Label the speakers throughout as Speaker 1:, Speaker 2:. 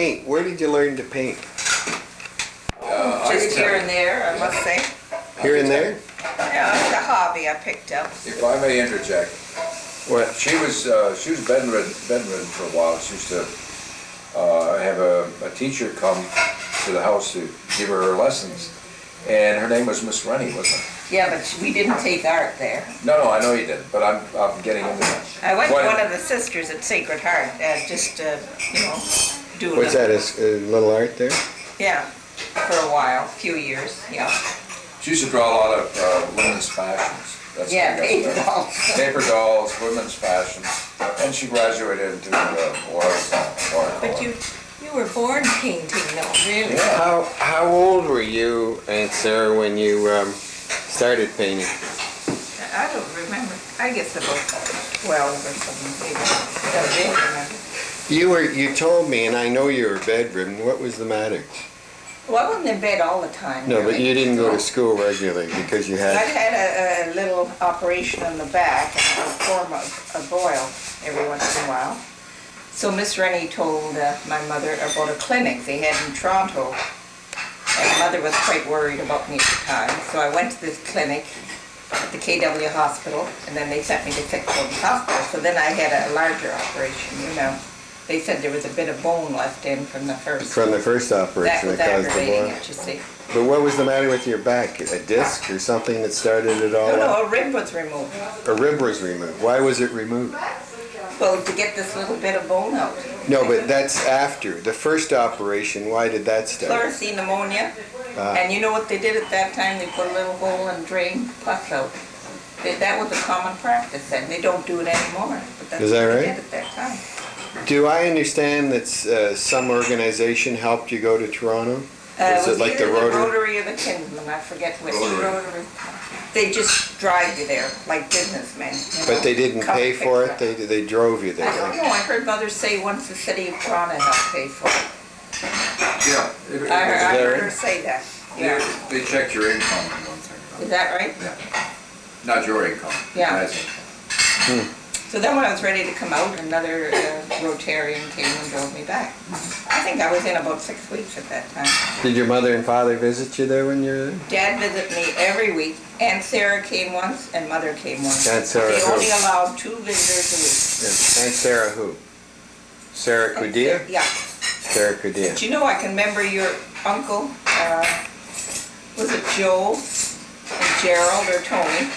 Speaker 1: Paint. Where did you learn to paint?
Speaker 2: Just here and there, I must say.
Speaker 1: Here and there?
Speaker 2: Yeah, it's a hobby I picked up.
Speaker 3: If I may interject,
Speaker 1: What?
Speaker 3: she was bedridden for a while. She used to have a teacher come to the house to give her lessons, and her name was Miss Rennie, wasn't it?
Speaker 2: Yeah, but we didn't take art there.
Speaker 3: No, I know you didn't, but I'm getting into that.
Speaker 2: I went to one of the sisters at Sacred Heart, just do
Speaker 1: What's that? A little art there?
Speaker 2: Yeah, for a while, a few years, yeah.
Speaker 3: She used to draw a lot of women's fashions. That's
Speaker 2: Paper dolls.
Speaker 3: Paper dolls, women's fashions, and she graduated into oil.
Speaker 4: But you were born painting though, really?
Speaker 3: Yeah.
Speaker 1: How old were you, Aunt Sarah, when you started painting?
Speaker 2: I don't remember. I guess about 12 or something, maybe. I didn't remember.
Speaker 1: You told me, and I know you were bedridden. What was the matter?
Speaker 2: Well, I wasn't in bed all the time.
Speaker 1: No,
Speaker 2: really.
Speaker 1: but you didn't go to school regularly because you
Speaker 2: I
Speaker 1: had...
Speaker 2: had a little operation on the back and I would form a boil every once in a while. So Miss Rennie told my mother about a clinic they had in Toronto. And Mother was quite worried about me at the time. So I went to this clinic at the KW hospital, and then they sent me to Sick Children's Hospital. So then I had a larger operation, you know. They said there was a bit of bone left in from the first.
Speaker 1: From the first operation
Speaker 2: That
Speaker 1: that
Speaker 2: was
Speaker 1: caused the
Speaker 2: aggravating
Speaker 1: boil.
Speaker 2: it, you see.
Speaker 1: But what was the matter with your back? A disc or something that started it all
Speaker 2: No,
Speaker 1: up?
Speaker 2: a rib was removed.
Speaker 1: A rib was removed. Why was it removed?
Speaker 2: Well, to get this little bit of bone out.
Speaker 1: No, but that's after. The first operation, why did that start?
Speaker 2: Pleurisy pneumonia. And you know what they did at that time? They put a little hole and drained pus out. That was a common practice then. They don't do it anymore. But that's
Speaker 1: Is that
Speaker 2: what
Speaker 1: right?
Speaker 2: they did at that time.
Speaker 1: Do I understand that some organization helped you go to Toronto?
Speaker 2: It
Speaker 1: Was
Speaker 2: was
Speaker 1: it like
Speaker 2: either
Speaker 1: the
Speaker 2: the
Speaker 1: Rotary?
Speaker 2: Rotary or the Kinsman, I forget which.
Speaker 3: Rotary.
Speaker 2: They just drive you there, like businessmen. You know,
Speaker 1: But they didn't
Speaker 2: come
Speaker 1: pay
Speaker 2: pick
Speaker 1: for
Speaker 2: you
Speaker 1: it?
Speaker 2: up.
Speaker 1: They drove you
Speaker 2: I
Speaker 1: there?
Speaker 2: don't know, I heard Mother say once the city of Toronto helped pay for it.
Speaker 3: Yeah.
Speaker 2: I heard
Speaker 1: right?
Speaker 2: her say that, yeah.
Speaker 3: They checked your income and one thing.
Speaker 2: Is that right?
Speaker 3: Yeah. Not your income.
Speaker 2: Yeah.
Speaker 3: That's income.
Speaker 2: So then when I was ready to come out, another Rotarian came and drove me back. I think I was in about 6 weeks at that time.
Speaker 1: Did your mother and father visit you there when you were there?
Speaker 2: Dad visited me every week. Aunt Sarah came once and Mother came once.
Speaker 1: Aunt Sarah
Speaker 2: They
Speaker 1: who?
Speaker 2: only allowed 2 visitors
Speaker 1: Aunt Sarah who? Sarah
Speaker 2: a week.
Speaker 1: Cudia?
Speaker 2: Yeah.
Speaker 1: Sarah Cudia.
Speaker 2: Do you know, I can remember your uncle, was it Joe and Gerald or Tony?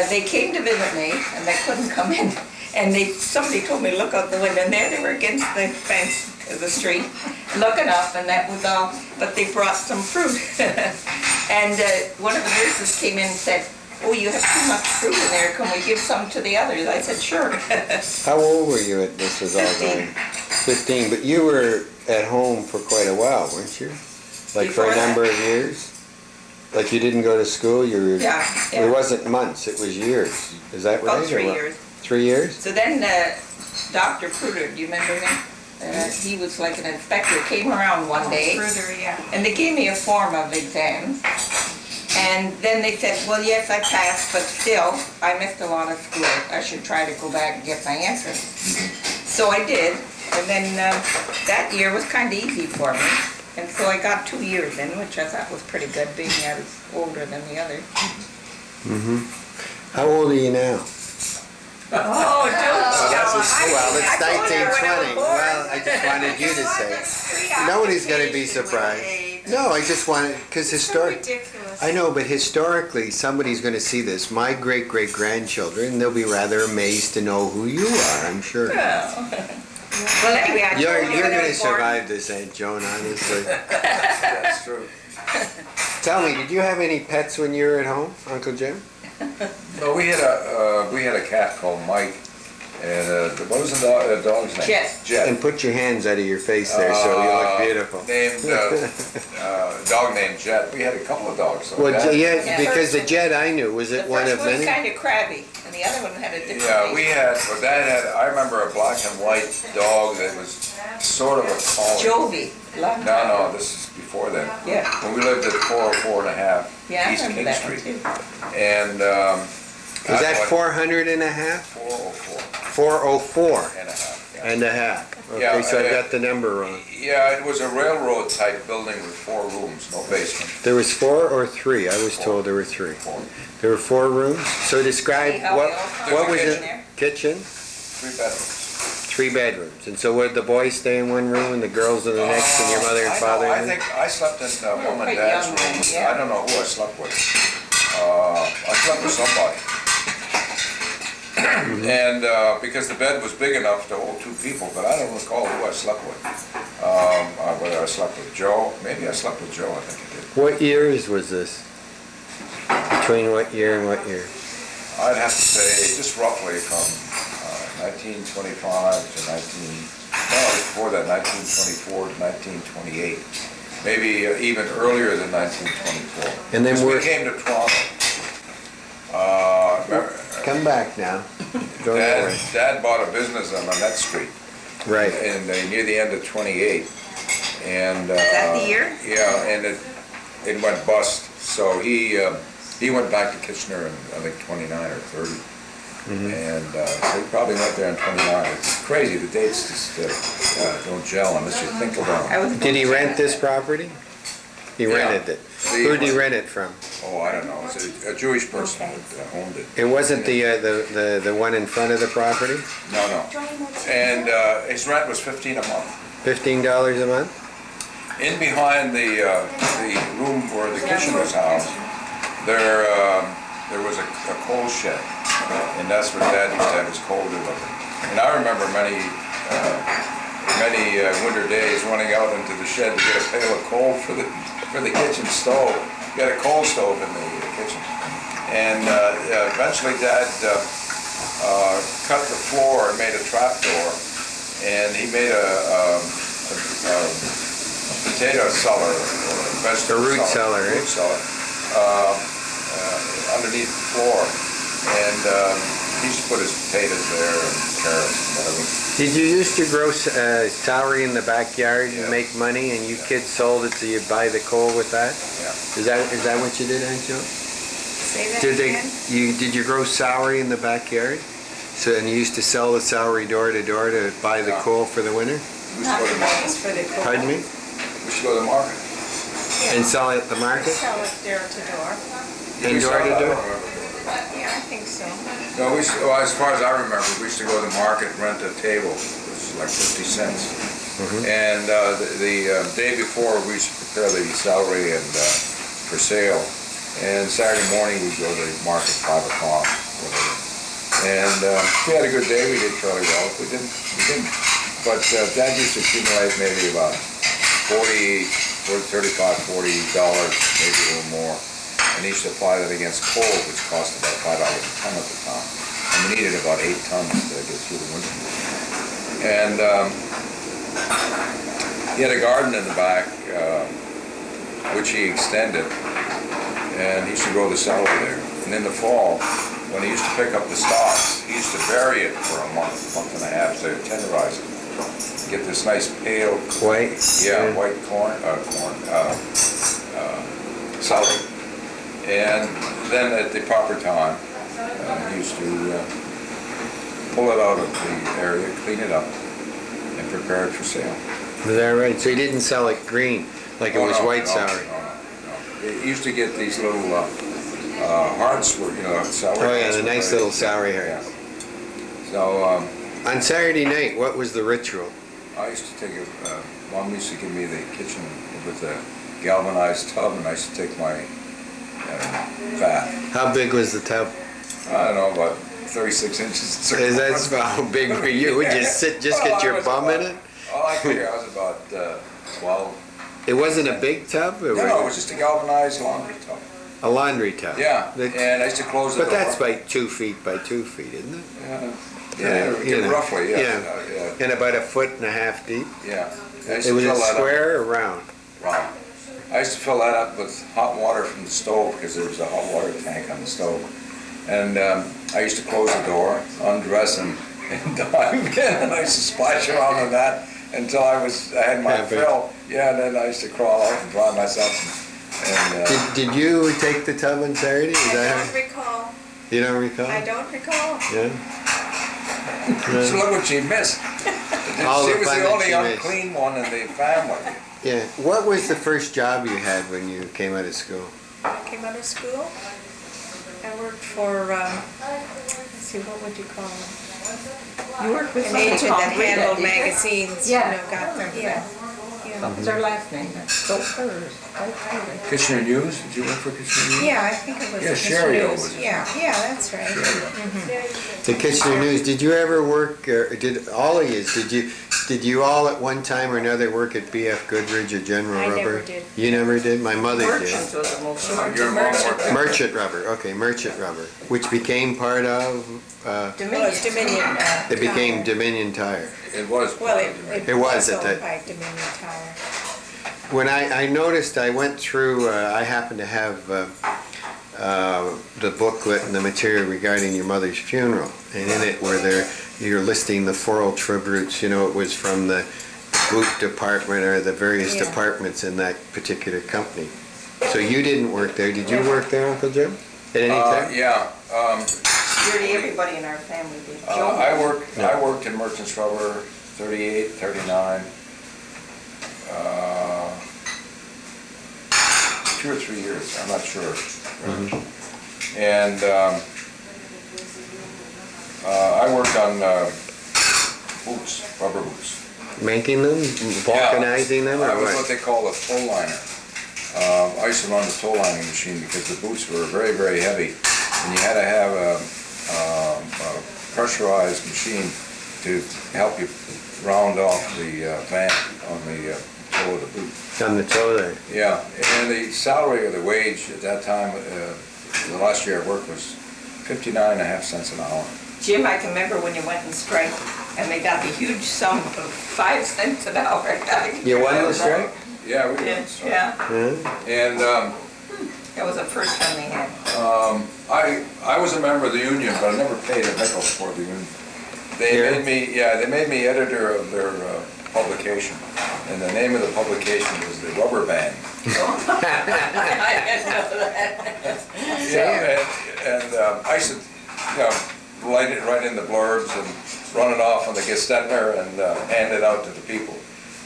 Speaker 2: They came to visit me and they couldn't come in. And somebody told me, look out the window, and there they were against the fence of the street, looking up, and that was all. But they brought some fruit. And one of the nurses came in and said, oh, you have too much fruit in there, can we give some to the others? I said, sure.
Speaker 1: How old were you at this was all
Speaker 2: 15.
Speaker 1: going? 15. But you were at home for quite a while, weren't you? Like for
Speaker 2: Before
Speaker 1: a
Speaker 2: that?
Speaker 1: number of years? Like you didn't go to school, you were...
Speaker 2: Yeah,
Speaker 1: It
Speaker 2: yeah.
Speaker 1: wasn't months, it was years. Is that right?
Speaker 2: About 3
Speaker 1: or what?
Speaker 2: years.
Speaker 1: 3 years?
Speaker 2: So then Dr. Pruder, do you remember him? He was like an inspector, came around one day.
Speaker 4: Further, yeah.
Speaker 2: And they gave me a form of exams. And then they said, well, yes, I passed, but still, I missed a lot of school. I should try to go back and get my answers. So I did. And then that year was kind of easy for me. And so I got 2 years in, which I thought was pretty good, being I was older than the others.
Speaker 1: How old are you now?
Speaker 2: Oh,
Speaker 1: Well, it's 1920. Well, I just wanted you to say. Nobody's going to be surprised. No, I just wanted, because
Speaker 4: Ridiculous.
Speaker 1: I know, but historically, somebody's going to see this. My great-great-grandchildren, they'll be rather amazed to know who you are, I'm sure.
Speaker 2: Well, anyway, I
Speaker 1: You're
Speaker 2: told you
Speaker 1: going
Speaker 2: when I
Speaker 1: to
Speaker 2: was born.
Speaker 1: survive this, Aunt Joan, honestly.
Speaker 3: That's true.
Speaker 1: Tell me, did you have any pets when you were at home, Uncle Jim?
Speaker 3: No, we had a cat called Mike, and what was the dog's name?
Speaker 2: Jet.
Speaker 3: Jet.
Speaker 1: And put your hands out of your face there so you look beautiful.
Speaker 3: Dog named Jet. We had a couple of dogs. So
Speaker 1: Well,
Speaker 3: that-
Speaker 1: yeah, because the Jet I knew, was
Speaker 2: The
Speaker 1: it one
Speaker 2: first
Speaker 1: of
Speaker 2: one was
Speaker 1: many?
Speaker 2: kind of crabby, and the other one had a different
Speaker 3: Yeah,
Speaker 2: name.
Speaker 3: we had, well, Dad had, I remember a black and white dog that was sort of a collie.
Speaker 2: Jovi. Long time.
Speaker 3: No, this is before then.
Speaker 2: Yeah.
Speaker 3: When we lived at 404 and a half
Speaker 2: Yeah, I
Speaker 3: East
Speaker 2: remember
Speaker 3: King
Speaker 2: that one
Speaker 3: Street.
Speaker 2: too.
Speaker 3: And,
Speaker 1: Was that 400 and a half?
Speaker 3: 404
Speaker 1: 404.
Speaker 3: and a half, yeah.
Speaker 1: And a half.
Speaker 3: Yeah,
Speaker 1: Okay, so I got the number wrong.
Speaker 3: Yeah, it was a railroad type building with 4 rooms, no basement.
Speaker 1: There was 4 or 3? I was told there were 3.
Speaker 3: 4.
Speaker 1: There were 4 rooms? So describe
Speaker 2: See how
Speaker 1: what,
Speaker 2: we all found
Speaker 1: what
Speaker 2: the
Speaker 1: was
Speaker 2: kitchen
Speaker 1: it?
Speaker 2: there?
Speaker 1: Kitchen?
Speaker 3: 3 bedrooms.
Speaker 1: 3 bedrooms. And so would the boys stay in one room and the girls in the next and your mother and
Speaker 3: I
Speaker 1: father?
Speaker 3: know, I
Speaker 1: in the-
Speaker 3: think I slept in mom and
Speaker 2: quite
Speaker 3: dad's
Speaker 2: young
Speaker 3: room.
Speaker 2: then, yeah.
Speaker 3: I don't know who I slept with. I slept with somebody. And because the bed was big enough to hold 2 people, but I don't recall who I slept with. Whether I slept with Joe, maybe I slept with Joe, I think I did.
Speaker 1: What years was this? Between what year and what year?
Speaker 3: I'd have to say just roughly from 1925 to before that, 1924 to 1928. Maybe even earlier than 1924.
Speaker 1: And then
Speaker 3: Because we
Speaker 1: we're-
Speaker 3: came to Toronto.
Speaker 1: Come back now. Don't worry.
Speaker 3: Dad bought a business on Annette Street
Speaker 1: Right.
Speaker 3: near the end of 28. And,
Speaker 2: Is that the year?
Speaker 3: Yeah, and it went bust. So he went back to Kitchener in, I think, 29 or 30. And so he probably went there in 29. It's crazy, the dates just don't gel unless you think about
Speaker 2: I
Speaker 3: them.
Speaker 2: was
Speaker 1: Did he rent this property? He
Speaker 3: Yeah.
Speaker 1: rented it. Who did he rent it from?
Speaker 3: Oh, I don't know, it's a Jewish person that owned it.
Speaker 1: It wasn't the one in front of the property?
Speaker 3: No. And his rent was $15 a month.
Speaker 1: $15 a month?
Speaker 3: In behind the room where the kitchen was housed, there was a coal shed, and that's where Dad used to have his coal delivered. And I remember many winter days running out into the shed to get a pail of coal for the kitchen stove. We had a coal stove in the kitchen, and eventually Dad cut the floor and made a trap door, and he made a potato cellar, or a vegetable
Speaker 1: root cellar, right?
Speaker 3: root cellar, underneath the floor, and he used to put his potatoes there and carrots and whatever.
Speaker 1: Did you used to grow celery in the backyard and
Speaker 3: Yeah.
Speaker 1: make money, and you kids sold it so you'd buy the coal with that?
Speaker 3: Yeah.
Speaker 1: Is that what you did, Aunt Joe?
Speaker 2: Say that
Speaker 1: Did
Speaker 2: again?
Speaker 1: did you grow celery in the backyard? So and you used to sell the celery door to door to buy the
Speaker 3: Yeah.
Speaker 1: coal for the winter?
Speaker 3: We used to go to the market.
Speaker 2: Just for the cook.
Speaker 1: Pardon me?
Speaker 3: We used to go to the market.
Speaker 1: And sell it at the market?
Speaker 4: Sell it door to door.
Speaker 1: And door to door?
Speaker 4: Yeah, I think so.
Speaker 3: No, well, as far as I remember, we used to go to the market, rent a table, it was like 50 cents. And the day before, we used to prepare the celery and for sale. And Saturday morning, we'd go to the market 5 o'clock, whatever. And if we had a good day, we did fairly well. If we didn't. But Dad used to accumulate maybe about $35, $40, maybe a little more. And he used to apply that against coal, which cost about $5 a ton at the time. And we needed about 8 tons to get through the winter. And he had a garden in the back, which he extended. And he used to grow the celery there. And in the fall, when he used to pick up the stalks, he used to bury it for a month and a half, so he'd tenderize it. Get this nice pale,
Speaker 1: White?
Speaker 3: white celery. And then at the proper time, he used to pull it out of the area, clean it up, and prepare it for sale.
Speaker 1: Is that right? So he didn't sell it green, like it was white
Speaker 3: No.
Speaker 1: celery?
Speaker 3: He used to get these little hearts, where celery.
Speaker 1: Oh yeah,
Speaker 3: hearts
Speaker 1: the
Speaker 3: were
Speaker 1: nice
Speaker 3: very-
Speaker 1: little celery hearts.
Speaker 3: Yeah. So
Speaker 1: On Saturday night, what was the ritual?
Speaker 3: I used to take Mom used to give me the kitchen with a galvanized tub, and I used to take my bath.
Speaker 1: How big was the tub?
Speaker 3: I don't know, about 36 inches in circumference.
Speaker 1: Is that how big were you? Would you just
Speaker 3: Well,
Speaker 1: get
Speaker 3: I
Speaker 1: your
Speaker 3: was
Speaker 1: bum
Speaker 3: about-
Speaker 1: in it?
Speaker 3: Oh, I figure I was about 12.
Speaker 1: It wasn't a big tub? Or
Speaker 3: No, it was just a galvanized laundry tub.
Speaker 1: a laundry tub?
Speaker 3: Yeah,
Speaker 1: That-
Speaker 3: and I used to close the
Speaker 1: But
Speaker 3: door.
Speaker 1: that's by 2 feet by 2 feet, isn't it?
Speaker 3: Yeah, roughly, yeah.
Speaker 1: Yeah. And about 1.5 feet deep?
Speaker 3: Yeah. I used
Speaker 1: It
Speaker 3: to
Speaker 1: was
Speaker 3: fill
Speaker 1: a
Speaker 3: that up.
Speaker 1: square or round?
Speaker 3: Wow. I used to fill that up with hot water from the stove, because there was a hot water tank on the stove. And I used to close the door, undress and dive in, and I used to splash around in that until I had my
Speaker 1: Happy.
Speaker 3: fill. Yeah, and then I used to crawl out and dry myself. And
Speaker 1: Did you take the tub on Saturday? Is
Speaker 4: I
Speaker 1: that
Speaker 4: don't recall.
Speaker 1: you don't recall?
Speaker 4: I don't recall.
Speaker 1: Yeah.
Speaker 3: so look what you missed.
Speaker 1: All
Speaker 3: She
Speaker 1: the
Speaker 3: was
Speaker 1: fun
Speaker 3: the
Speaker 1: that
Speaker 3: only
Speaker 1: she missed.
Speaker 3: unclean one in the family.
Speaker 1: Yeah. What was the first job you had when you came out of school?
Speaker 4: I came out of school. I worked for, let's see, what would you call them?
Speaker 2: You worked with
Speaker 4: An
Speaker 2: somebody
Speaker 4: agent
Speaker 2: called
Speaker 4: that
Speaker 2: Rita,
Speaker 4: handled
Speaker 2: didn't you?
Speaker 4: magazines,
Speaker 2: Yeah,
Speaker 4: you know, got
Speaker 2: I
Speaker 4: them,
Speaker 2: remember
Speaker 4: yeah.
Speaker 2: What was her last name? Stokers.
Speaker 3: Kitchener News? Did you work for Kitchener News?
Speaker 4: Yeah, I think it was.
Speaker 3: Yeah,
Speaker 4: the
Speaker 3: Sherry
Speaker 4: News.
Speaker 3: was it.
Speaker 4: Yeah, that's right.
Speaker 1: The Kitchener News. Did you ever work? Did all of you? Did you all at one time or another work at B.F. Goodrich or General
Speaker 4: I
Speaker 1: Rubber?
Speaker 4: never did.
Speaker 1: You never did. My mother
Speaker 2: Merchants
Speaker 1: did.
Speaker 2: was the most.
Speaker 3: Your mom worked there?
Speaker 1: Merchant Rubber. Okay, Merchant Rubber, which became part of.
Speaker 4: Well, it's Dominion.
Speaker 1: It became Dominion Tire.
Speaker 3: It was.
Speaker 4: Well,
Speaker 1: It was at
Speaker 4: owned
Speaker 1: that-
Speaker 4: by Dominion Tire.
Speaker 1: When I noticed, I went through. I happened to have the booklet and the material regarding your mother's funeral, and in it you're listing the floral tributes. You know, it was from the boot department or the various
Speaker 4: Yeah.
Speaker 1: departments in that particular company. So you didn't work there. Did you work there, Uncle Jim? At any time?
Speaker 3: Yeah.
Speaker 2: Nearly everybody in our family did.
Speaker 3: I worked in Merchants Rubber 38, 39. 2 or 3 years, I'm not sure. And I worked on boots, rubber boots.
Speaker 1: Making them, vulcanizing them,
Speaker 3: I
Speaker 1: or
Speaker 3: was what
Speaker 1: what?
Speaker 3: they call a toe liner. I used to run the toe lining machine because the boots were very, very heavy, and you had to have a pressurized machine to help you round off the vent on the toe of the boot.
Speaker 1: On the toe there.
Speaker 3: Yeah, and the salary or the wage at that time, the last year I worked was 59.5 cents an hour.
Speaker 2: Jim, I can remember when you went on strike and they got the huge sum of 5 cents an hour.
Speaker 1: You won the strike?
Speaker 3: Yeah, we
Speaker 2: Yeah,
Speaker 3: did.
Speaker 2: yeah,
Speaker 1: Huh?
Speaker 3: And
Speaker 2: that was the first time they had.
Speaker 3: I was a member of the union, but I never paid a nickel for the union.
Speaker 1: Here?
Speaker 3: They made me editor of their publication, and the name of the publication was the Rubber Band.
Speaker 2: I didn't know that.
Speaker 3: Yeah, and I used to, write it right in the blurbs and run it off on the Gestetner and hand it out to the people.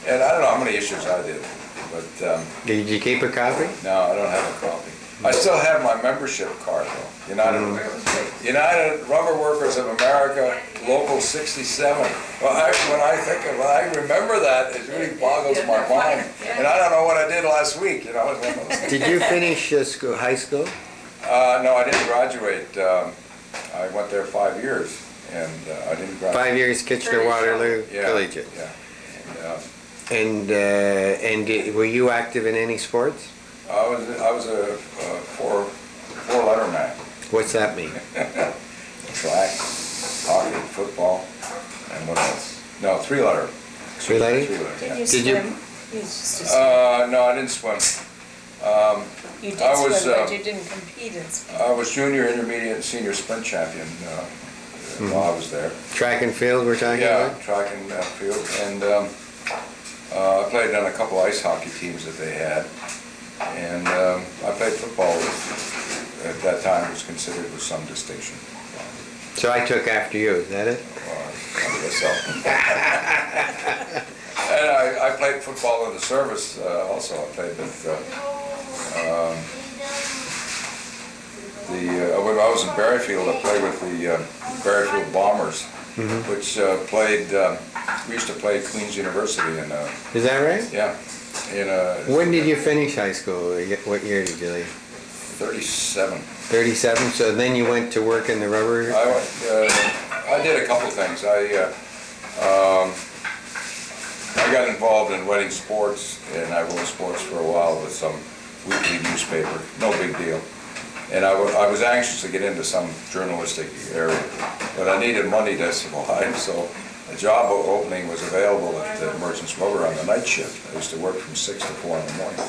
Speaker 3: And I don't know how many issues I did, but
Speaker 1: Did you keep a copy?
Speaker 3: no, I don't have a copy. I still have my membership card though. United Rubber Workers of America, Local 67. Well, when I remember that, it really boggles my mind. And I don't know what I did last week, It's one of those things.
Speaker 1: Did you finish high school?
Speaker 3: No, I didn't graduate. I went there 5 years, and I didn't graduate.
Speaker 1: 5 years, Kitchener-Waterloo
Speaker 3: Yeah,
Speaker 1: Collegiate.
Speaker 3: Yeah.
Speaker 1: And were you active in any sports?
Speaker 3: I was a four-letter man.
Speaker 1: What's that mean?
Speaker 3: Track, hockey, football, and what else? No, 3-letter.
Speaker 1: 3 letters?
Speaker 3: 3-letter, yeah.
Speaker 4: Did you
Speaker 1: Did you-
Speaker 4: swim? You used to swim.
Speaker 3: No, I didn't swim.
Speaker 4: You did
Speaker 3: I was,
Speaker 4: swim, but you didn't compete in swim.
Speaker 3: I was junior, intermediate, and senior sprint champion while I was there.
Speaker 1: Track and field we're talking
Speaker 3: Yeah,
Speaker 1: about?
Speaker 3: track and field. And I played on a couple ice hockey teams that they had. And I played football at that time. It was considered with some distinction.
Speaker 1: So I took after you, is that it?
Speaker 3: I guess so. And I played football in the service also. I played with when I was in Barryfield, I played with the Barryfield Bombers, which played, we used to play at Queen's University in,
Speaker 1: Is that right?
Speaker 3: yeah, in
Speaker 1: When did you finish high school? What year did you leave?
Speaker 3: 37.
Speaker 1: 37? So then you went to work in the rubber?
Speaker 3: I did a couple things. I got involved in writing sports, and I wrote sports for a while with some weekly newspaper. No big deal. And I was anxious to get into some journalistic area, but I needed money to survive, so a job opening was available at Merchants Rubber on the night shift. I used to work from 6 to 4 in the morning.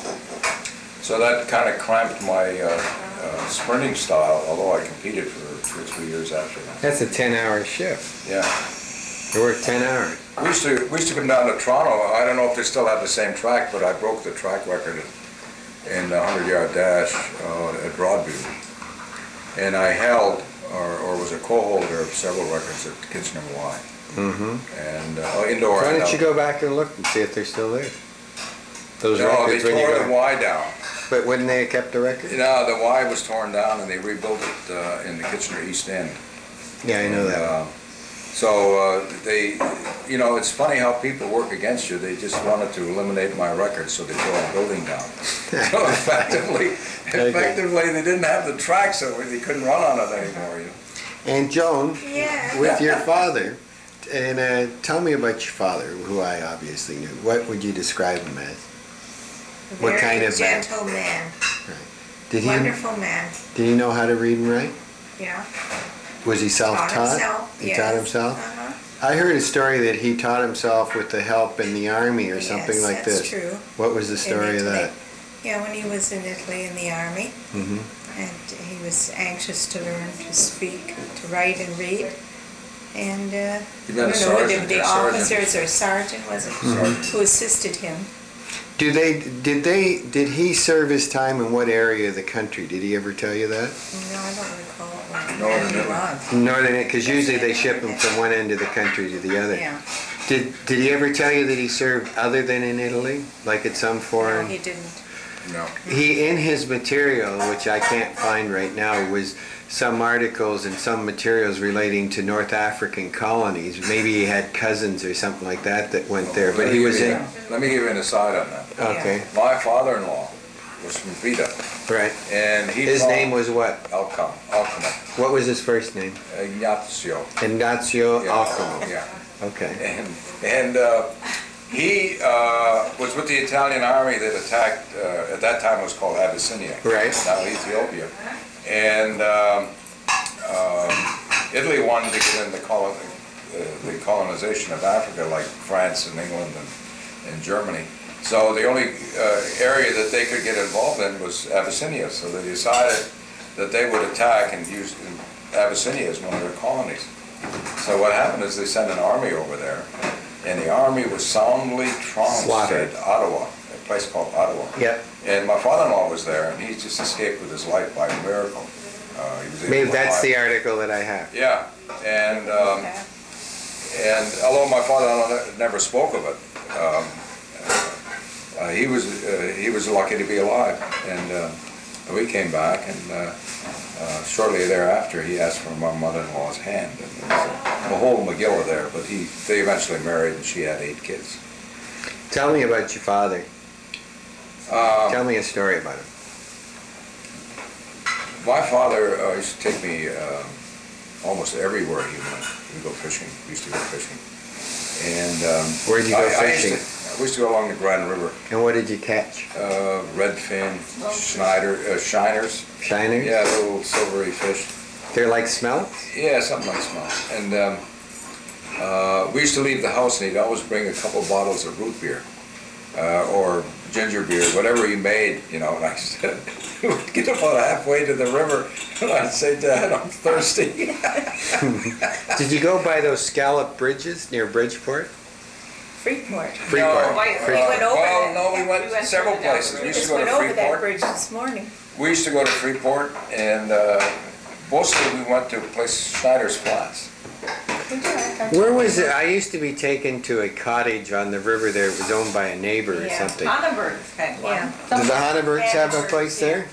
Speaker 3: So that kind of cramped my sprinting style, although I competed for 2 or 3 years after that.
Speaker 1: That's a 10-hour shift.
Speaker 3: Yeah.
Speaker 1: You worked 10 hours.
Speaker 3: We used to come down to Toronto. I don't know if they still have the same track, but I broke the track record in the 100-yard dash at Broadview. And I held, or was a co-holder of several records at Kitchener Y.
Speaker 1: Mm-hmm.
Speaker 3: and indoor.
Speaker 1: Why
Speaker 3: and
Speaker 1: don't you
Speaker 3: outdoor.
Speaker 1: go back and look and see if they're still there? Those
Speaker 3: No, they
Speaker 1: records when you
Speaker 3: tore the
Speaker 1: go.
Speaker 3: Y down.
Speaker 1: But wouldn't they have kept the record?
Speaker 3: You know, the Y was torn down and they rebuilt it in the Kitchener East End.
Speaker 1: Yeah, I know
Speaker 3: And,
Speaker 1: that.
Speaker 3: So they, you know, it's funny how people work against you. They just wanted to eliminate my record, so they tore a building down. So effectively, they didn't have the track, so they couldn't run on it anymore. You know?
Speaker 1: And Joan,
Speaker 4: Yeah.
Speaker 1: with your father, and tell me about your father, who I obviously knew. What would you describe him as? What kind of man?
Speaker 4: gentle man,
Speaker 1: Did he
Speaker 4: wonderful man.
Speaker 1: did he know how to read and write?
Speaker 4: Yeah.
Speaker 1: Was he
Speaker 4: Taught
Speaker 1: self-taught?
Speaker 4: himself.
Speaker 1: He
Speaker 4: yes.
Speaker 1: taught himself?
Speaker 4: Uh-huh.
Speaker 1: I heard a story that he taught himself with the help in the army or something
Speaker 4: Yes,
Speaker 1: like
Speaker 4: that's
Speaker 1: this.
Speaker 4: true.
Speaker 1: What was the story of that?
Speaker 4: Yeah, when he was in Italy in the army,
Speaker 1: Hmm.
Speaker 4: and he was anxious to learn to speak, to write and read. And I
Speaker 3: He
Speaker 4: don't
Speaker 3: been a
Speaker 4: know,
Speaker 3: sergeant,
Speaker 4: the
Speaker 3: a sergeant.
Speaker 4: officers or sergeant was it, who assisted him.
Speaker 1: Did he serve his time in what area of the country? Did he ever tell you that?
Speaker 4: No, I don't recall what
Speaker 3: Northern
Speaker 4: he
Speaker 3: Italy.
Speaker 4: was.
Speaker 1: Northern, because usually they ship them from one end of the country to the other.
Speaker 4: Yeah,
Speaker 1: Did he ever tell you that he served other than in Italy, like at some
Speaker 4: no,
Speaker 1: foreign?
Speaker 4: he didn't.
Speaker 3: No.
Speaker 1: He, in his material, which I can't find right now, was some articles and some materials relating to North African colonies. Maybe he had cousins or something like that that went there, but he was in.
Speaker 3: Let me give you an aside on that.
Speaker 1: Okay,
Speaker 3: My father-in-law was from Vida,
Speaker 1: right.
Speaker 3: and he
Speaker 1: His
Speaker 3: taught
Speaker 1: name was what?
Speaker 3: Alcamo.
Speaker 1: What was his first name?
Speaker 3: Ignazio.
Speaker 1: Ignacio
Speaker 3: Yeah.
Speaker 1: Alcamo.
Speaker 3: Yeah.
Speaker 1: Okay.
Speaker 3: And he was with the Italian army that attacked, at that time it was called Abyssinia.
Speaker 1: Right.
Speaker 3: Now Ethiopia. And Italy wanted to get in the colonization of Africa like France and England and Germany. So the only area that they could get involved in was Abyssinia. So they decided that they would attack and use Abyssinia as one of their colonies. So what happened is they sent an army over there, and the army was soundly
Speaker 1: Slaughtered.
Speaker 3: traumatized. Ottawa, a place called Ottawa.
Speaker 1: Yep.
Speaker 3: And my father-in-law was there, and he just escaped with his life by a miracle. He was able
Speaker 1: Maybe
Speaker 3: to
Speaker 1: that's
Speaker 3: hide.
Speaker 1: the article that I have.
Speaker 3: Yeah, and although my father-in-law never spoke of it, he was lucky to be alive. And we came back, and shortly thereafter, he asked for my mother-in-law's hand. And there was a whole Megillah there, but they eventually married, and she had 8 kids.
Speaker 1: Tell me about your father. Tell me a story about him.
Speaker 3: My father used to take me almost everywhere he went. We'd go fishing. We used to go fishing. And
Speaker 1: Where'd you go fishing?
Speaker 3: We used to go along the Grand River.
Speaker 1: And what did you catch?
Speaker 3: Redfin, shiners.
Speaker 1: Shiners?
Speaker 3: Yeah, little silvery fish.
Speaker 1: They're like smelt?
Speaker 3: Yeah, something like small. And we used to leave the house, and he'd always bring a couple bottles of root beer or ginger beer, whatever he made, you know. And I said, we'd get about halfway to the river, and I'd say, Dad, I'm thirsty.
Speaker 1: Did you go by those scallop bridges near Bridgeport?
Speaker 4: Freeport.
Speaker 1: Freeport.
Speaker 3: No,
Speaker 4: We went over
Speaker 3: well,
Speaker 4: that.
Speaker 3: no, we went several places. We
Speaker 4: We
Speaker 3: used to
Speaker 4: just
Speaker 3: go
Speaker 4: went
Speaker 3: to
Speaker 4: over that
Speaker 3: Freeport.
Speaker 4: bridge this morning.
Speaker 3: We used to go to Freeport, and mostly we went to a place, Schneider's Flats.
Speaker 1: Where was it? I used to be taken to a cottage on the river there. It was owned by a neighbor or
Speaker 4: Yeah.
Speaker 1: something.
Speaker 2: Hannenberg's had one.
Speaker 4: Yeah.
Speaker 1: Did the Hannebergs have a
Speaker 4: Hannebergs,
Speaker 1: place
Speaker 4: yeah.
Speaker 1: there?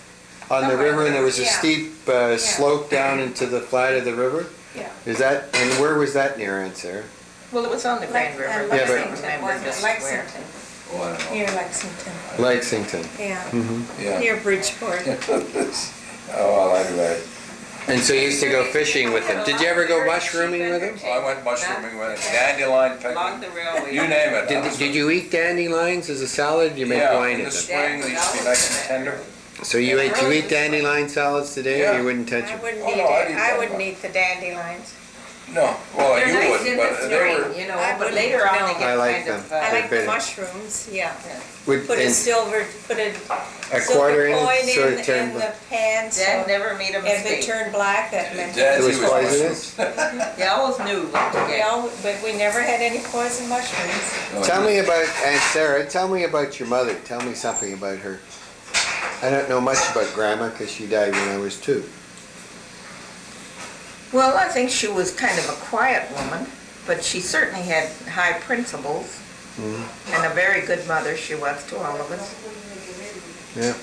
Speaker 1: On the river, and there was a
Speaker 4: Yeah.
Speaker 1: steep slope down into the flat of the river?
Speaker 4: Yeah.
Speaker 1: Is that, and where was that near, Aunt Sarah?
Speaker 2: Well, it was on the Grand River.
Speaker 1: Yeah, but-
Speaker 2: Lexington, wasn't it? Lexington.
Speaker 3: Oh, I don't know.
Speaker 4: Near Lexington.
Speaker 1: Lexington.
Speaker 4: Yeah.
Speaker 3: Yeah.
Speaker 4: Near Bridgeport.
Speaker 3: Oh, well, anyway.
Speaker 1: And so you used to go fishing with him. Did you ever go mushrooming with him?
Speaker 3: I went mushrooming with it, dandelion
Speaker 2: Along
Speaker 3: picking,
Speaker 2: the railway.
Speaker 3: you name it.
Speaker 1: Did you eat dandelions as a salad? You make
Speaker 3: Yeah,
Speaker 1: wine
Speaker 3: in
Speaker 1: of
Speaker 3: the
Speaker 1: them.
Speaker 3: spring, they used to be nice and tender.
Speaker 1: So you eat dandelion salads today, or
Speaker 3: Yeah.
Speaker 1: you wouldn't touch
Speaker 4: I
Speaker 1: them?
Speaker 4: wouldn't
Speaker 3: Oh,
Speaker 4: eat
Speaker 3: no, I'd
Speaker 4: it.
Speaker 3: eat
Speaker 4: I
Speaker 3: that
Speaker 4: wouldn't
Speaker 3: one.
Speaker 4: eat the dandelions.
Speaker 3: No, well,
Speaker 2: They're
Speaker 3: you
Speaker 2: nice
Speaker 3: wouldn't,
Speaker 2: in
Speaker 3: but
Speaker 2: the
Speaker 3: they were,
Speaker 2: spring, you know,
Speaker 4: I
Speaker 2: but
Speaker 4: wouldn't,
Speaker 2: later on they
Speaker 4: no.
Speaker 2: get
Speaker 1: I like
Speaker 2: kind
Speaker 1: them.
Speaker 2: of.
Speaker 4: I
Speaker 1: They're
Speaker 4: like the
Speaker 1: bitter.
Speaker 4: mushrooms, yeah.
Speaker 1: Would-
Speaker 4: Put a
Speaker 1: and
Speaker 4: silver, put a
Speaker 1: a
Speaker 4: silver
Speaker 1: quarter in
Speaker 4: coin
Speaker 1: it, so it
Speaker 4: in
Speaker 1: turned.
Speaker 4: the pan, so
Speaker 2: Dad never made a
Speaker 4: if it
Speaker 2: mistake.
Speaker 4: turned black, that meant.
Speaker 3: Dad,
Speaker 1: It was
Speaker 3: he was
Speaker 1: poisonous.
Speaker 2: He always knew what to
Speaker 4: We
Speaker 2: get.
Speaker 4: all, but we never had any poison mushrooms.
Speaker 3: No,
Speaker 1: Tell me about Aunt Sarah. Tell me about your mother. Tell me something about her. I don't know much about Grandma because she died when I was 2.
Speaker 2: Well, I think she was kind of a quiet woman. but she certainly had high principles. And a very good mother she was to all of us.
Speaker 1: Yeah.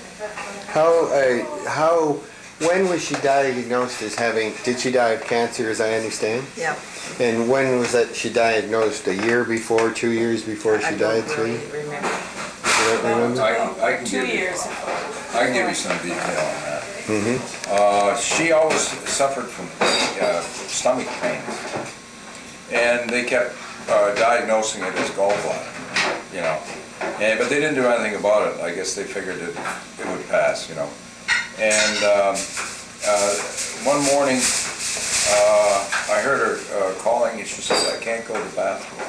Speaker 1: When was she diagnosed as having, did she die of cancer as I understand?
Speaker 2: Yeah.
Speaker 1: And when was that she diagnosed? A year before, 2 years before she died,
Speaker 2: I don't really
Speaker 1: 3?
Speaker 2: remember.
Speaker 1: You don't remember?
Speaker 3: I can
Speaker 4: 2
Speaker 3: give you,
Speaker 4: years.
Speaker 3: I can give you some detail on that. She always suffered from stomach pains, and they kept diagnosing it as gallbladder, you know. But they didn't do anything about it. I guess they figured it would pass, you know. And one morning, I heard her calling, and she said, "I can't go to the bathroom."